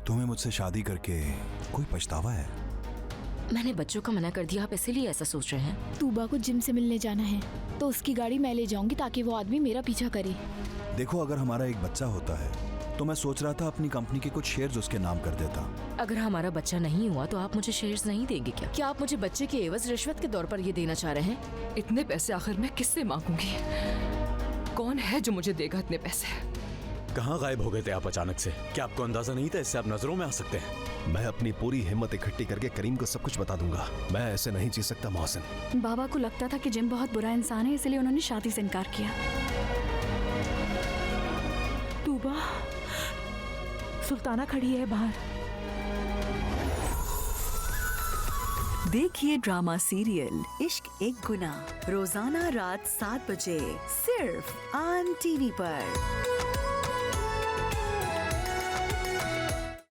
तुम्हें मुझसे शादी करके कोई पछतावा है? मैंने बच्चों का मना कर दिया, आप इसीलिए ऐसा सोच रहे हैं? तूबा को जिम से मिलने जाना है तो उसकी गाड़ी मैं ले जाऊंगी ताकि वो आदमी मेरा पीछा करे। देखो, अगर हमारा एक बच्चा होता है तो मैं सोच रहा था अपनी कंपनी के कुछ शेयर्स उसके नाम कर देता। अगर हमारा बच्चा नहीं हुआ तो आप मुझे शेयर्स नहीं देंगे क्या? क्या आप मुझे बच्चे के एवज रिश्वत के तौर पर ये देना चाह रहे हैं? इतने पैसे आखिर मैं किससे मांगूंगी? कौन है जो मुझे देगा इतने पैसे? कहाँ गायब हो गए थे आप अचानक से? क्या आपको अंदाजा नहीं था इससे आप नजरों में आ सकते हैं? मैं अपनी पूरी हिम्मत इकट्ठी करके करीम को सब कुछ बता दूंगा। मैं ऐसे नहीं जी सकता मोहसिन। बाबा को लगता था कि जिम बहुत बुरा इंसान है, इसलिए उन्होंने शादी से इनकार किया। तूबा, सुल्ताना खड़ी है बाहर। देखिए ड्रामा सीरियल इश्क एक गुनाह रोजाना रात 7 बजे सिर्फ ऑन टीवी पर।